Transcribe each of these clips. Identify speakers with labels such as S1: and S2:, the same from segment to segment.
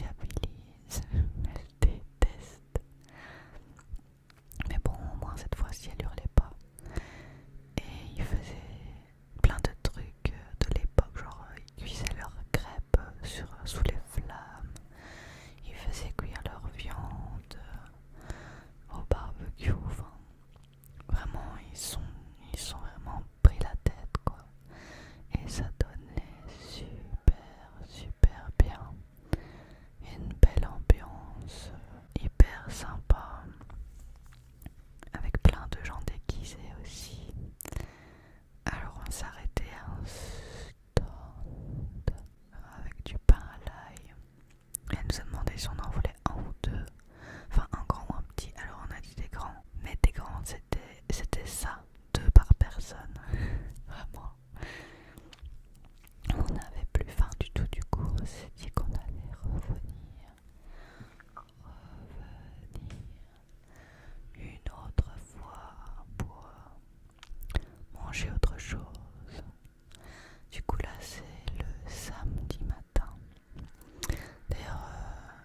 S1: sociabilise. Elle déteste. Mais bon, au moins cette fois-ci, elle hurlait pas. Et ils faisaient plein de trucs de l'époque, genre ils cuisaient leurs crêpes sous les flammes. Ils faisaient cuire leur viande au barbecue. Enfin, vraiment, ils sont vraiment pris la tête, quoi. Et ça donnait super bien. Une belle ambiance, hyper sympa, avec plein de gens déguisés aussi. Alors on s'arrêtait à un stand avec du pain à l'ail. Elle nous a demandé si on en voulait un ou deux, enfin un grand ou un petit. Alors on a dit des grands, mais des grands c'était ça, deux par personne. Vraiment. On n'avait plus faim du tout, du coup on s'est dit qu'on allait revenir une autre fois pour manger autre chose. Du coup là c'est le samedi matin. D'ailleurs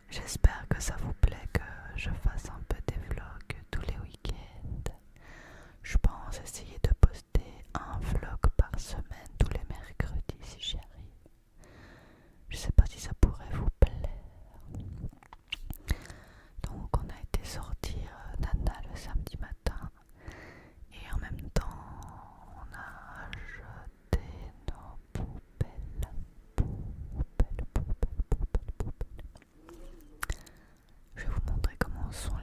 S1: j'espère que ça vous plaît que je fasse un peu des vlogs tous les week-ends. Je pense essayer de poster un vlog par semaine tous les mercredis si j'y arrive. Je sais pas si ça pourrait vous plaire. Donc on a été sortir Nana le samedi matin et en même temps on a jeté nos poubelles. Je vais vous montrer comment sont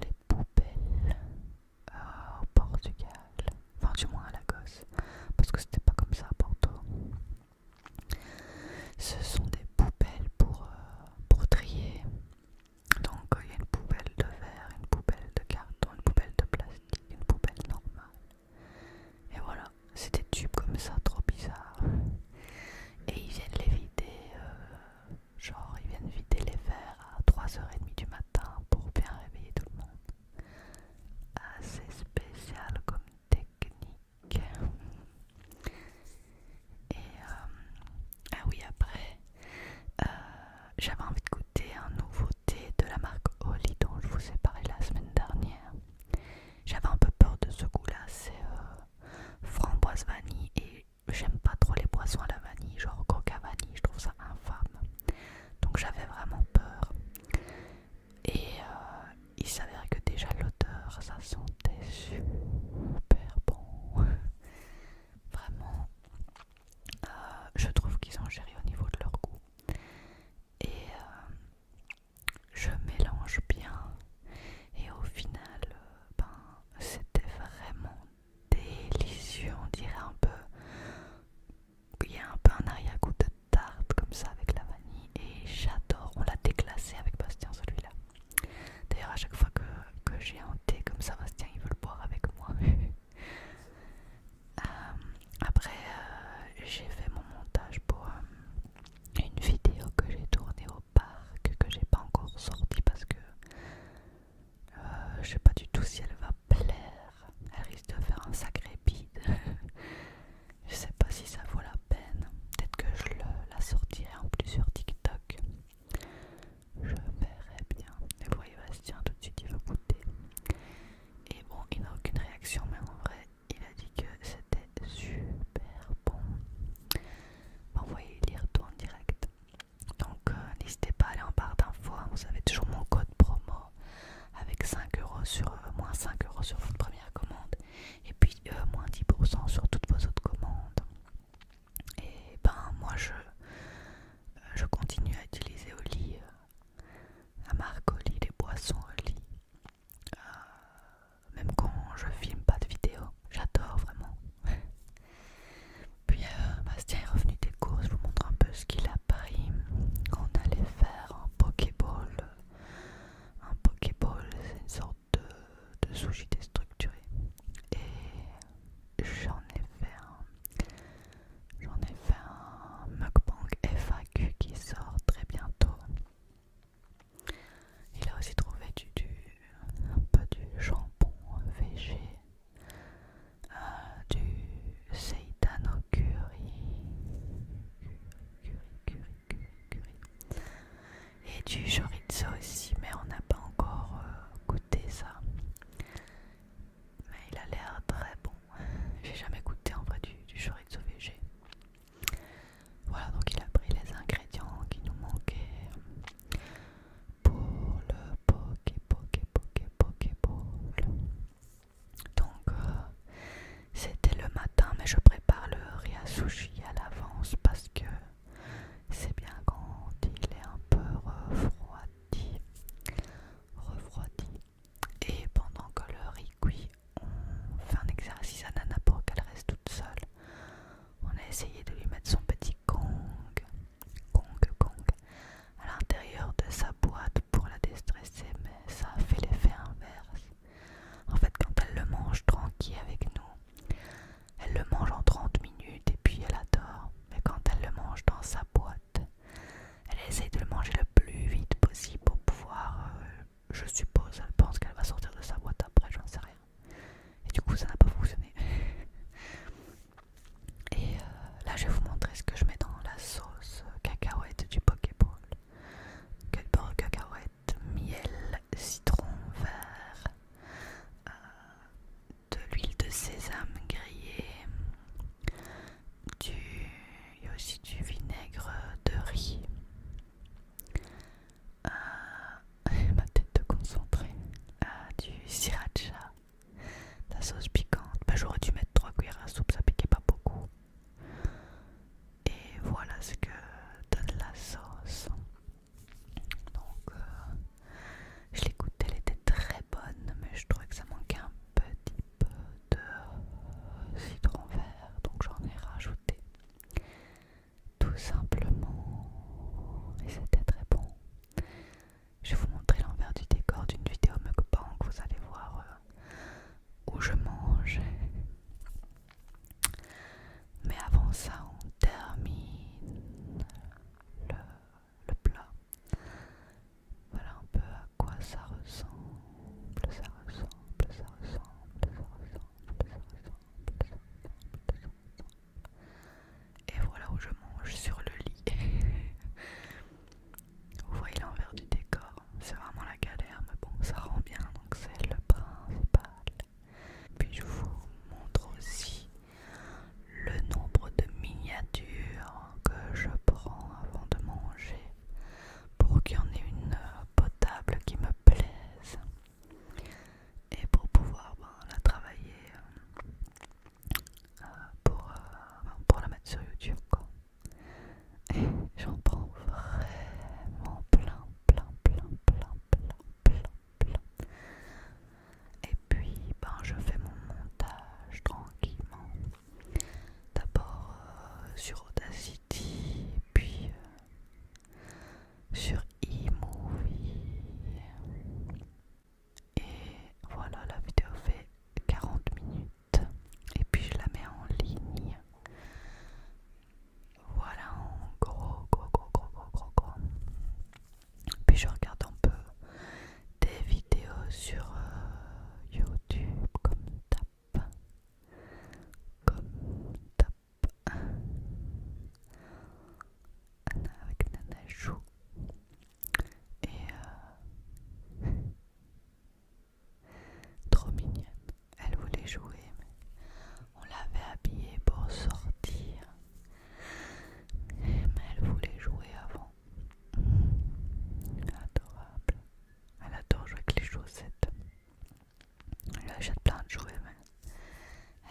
S1: citron vert, de l'huile de sésame grillée, il y a aussi du vinaigre de riz, ma tête de concentré, du sriracha, la sauce piquante. J'aurais dû mettre 3 cuillères à soupe, ça piquait pas beaucoup. Et voilà ce que donne la sauce. Donc je l'ai goûtée, elle était très bonne, mais je trouvais que ça manquait un petit peu de citron vert, donc j'en ai rajouté tout simplement, et c'était très bon. Je vais vous montrer l'envers du décor d'une vidéo mukbang que vous allez voir où je mange. Mais avant ça, on termine le plat. Voilà un peu à quoi ça ressemble, ça ressemble, ça ressemble, ça ressemble, ça ressemble, ça ressemble. Et voilà où je mange, sur le lit. Vous voyez l'envers du décor, c'est vraiment la galère, mais bon, ça rend bien, donc c'est le principal. Puis je vous montre aussi le nombre de miniatures que je prends avant de manger pour qu'il y en ait une potable qui me plaise et pour pouvoir la travailler pour la mettre sur YouTube quoi. Et j'en prends vraiment plein, plein, plein, plein, plein, plein, plein. Et puis je fais mon montage tranquillement. D'abord sur Audacity, puis sur eMovie. Et voilà, la vidéo fait 40 minutes. Et puis je la mets en ligne. Voilà en gros. Puis je regarde un peu des vidéos sur YouTube comme Tap. Avec Nana Chou. Et trop mignonne. Elle voulait jouer, mais on l'avait habillée pour sortir. Mais elle voulait jouer avant. Adorable. Elle adore jouer avec les chaussettes. Elle achète plein de jouets, mais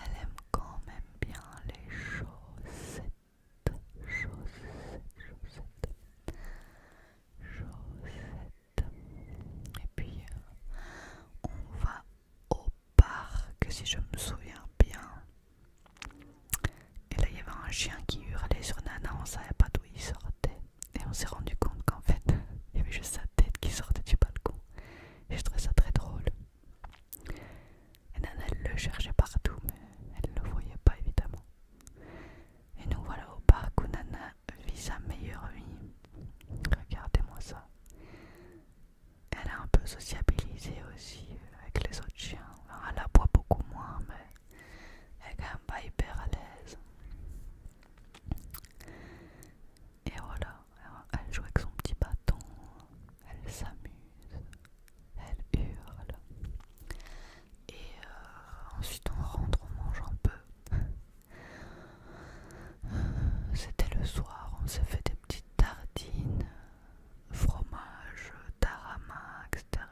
S1: elle aime quand même bien les chaussettes. Et puis on va au parc si je me souviens bien. Et là il y avait un chien qui hurlait sur Nana, on savait pas d'où il sortait. Et on s'est rendu compte qu'en fait il y avait juste sa tête qui sortait du balcon. Et je trouvais ça très drôle. Et Nana elle le cherchait partout mais elle ne le voyait pas évidemment. Et nous voilà au parc où Nana vit sa meilleure vie. Regardez-moi ça. Elle est un peu sociabilisée aussi avec les autres chiens. Alors, elle aboie beaucoup moins, mais elle est quand même pas hyper à l'aise. Et voilà, elle joue avec son petit bâton, elle s'amuse, elle hurle. Et ensuite on rentre, on mange un peu. C'était le soir, on s'est fait des petites tartines, fromage, tarama, etc.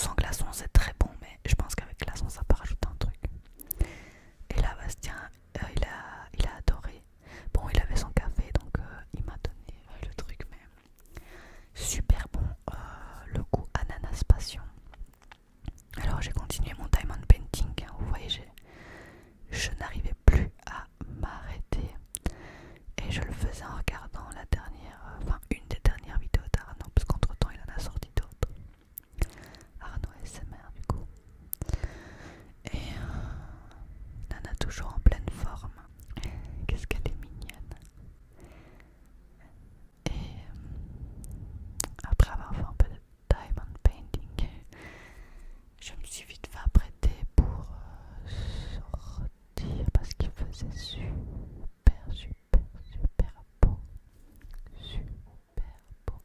S1: sans glaçons c'est très bon, mais je pense qu'avec glaçons ça peut rajouter un truc. Et là Bastien, il a adoré. Bon, il avait son café, donc il m'a donné le truc, mais super bon, le goût ananas passion. Alors j'ai continué mon diamond painting, hein, vous voyez, je n'arrivais plus à m'arrêter. Et je le faisais en regardant la dernière, une des dernières vidéos d'Arnaud, parce qu'entre temps il en a sorti d'autres. Arnaud SMR du coup. Et Nana toujours en pleine forme. Qu'est-ce qu'elle est mignonne. Et après avoir fait un peu de diamond painting, je me suis vite fait apprêter pour sortir parce qu'il faisait super beau. Super beau.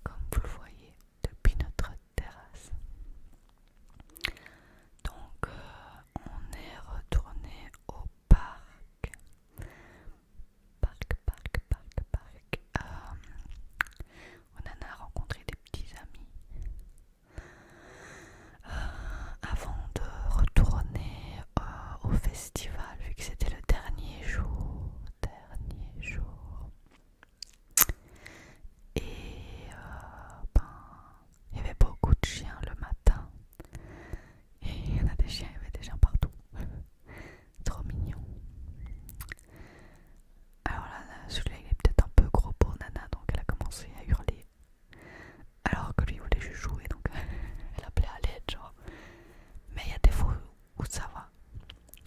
S1: Comme vous le voyez depuis notre terrasse. Donc on est retourné au parc. On en a rencontré des petits amis. Avant de retourner au festival, vu que c'était le dernier jour. Et il y avait beaucoup de chiens le matin. Et il y en a des chiens, il y avait des chiens partout. Trop mignon. Alors là, celui-là il est peut-être un peu gros pour Nana, donc elle a commencé à hurler. Alors que lui voulait juste jouer, donc elle appelait à l'aide, genre. Mais il y a des fois où ça va.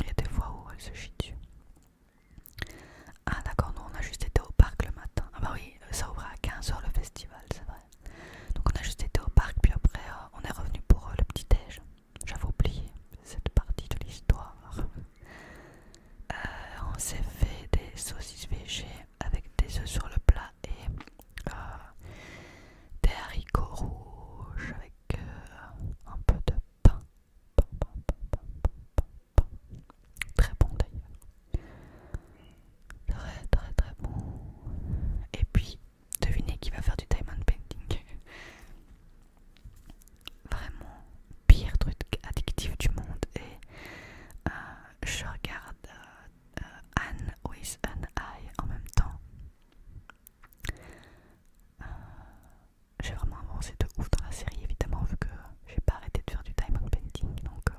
S1: Il y a des fois où elle se chie dessus. Ah d'accord, nous on a juste été au parc le matin. Ah bah oui, ça ouvre à 15 h le festival, c'est vrai. Donc on a juste été au parc, puis après on est revenu pour le petit déj. J'avais oublié cette partie de l'histoire. On s'est fait des saucisses végé avec des œufs sur le plat et des haricots rouges avec un peu de pain. Très bon d'ailleurs. Très bon. Et puis, devinez qui va faire du diamond painting. Vraiment, pire truc addictif du monde. Et je regarde Anne with an Eye en même temps. J'ai vraiment avancé de ouf dans la série, évidemment, vu que j'ai pas arrêté de faire du diamond painting. Donc,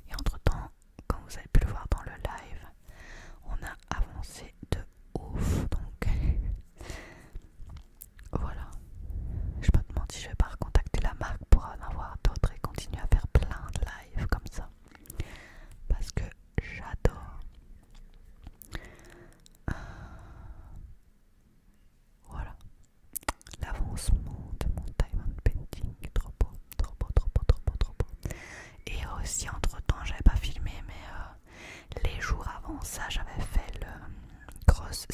S1: et entre temps, comme vous avez pu le voir dans le live, on a avancé de ouf. Donc, voilà. Je me demande si je vais pas recontacter la marque pour en avoir d'autres et continuer à faire plein de lives comme ça. Parce que j'adore. Voilà. L'avancement de mon diamond painting. Trop beau. Et aussi entre temps j'avais pas filmé mais les jours avant ça j'avais fait le cross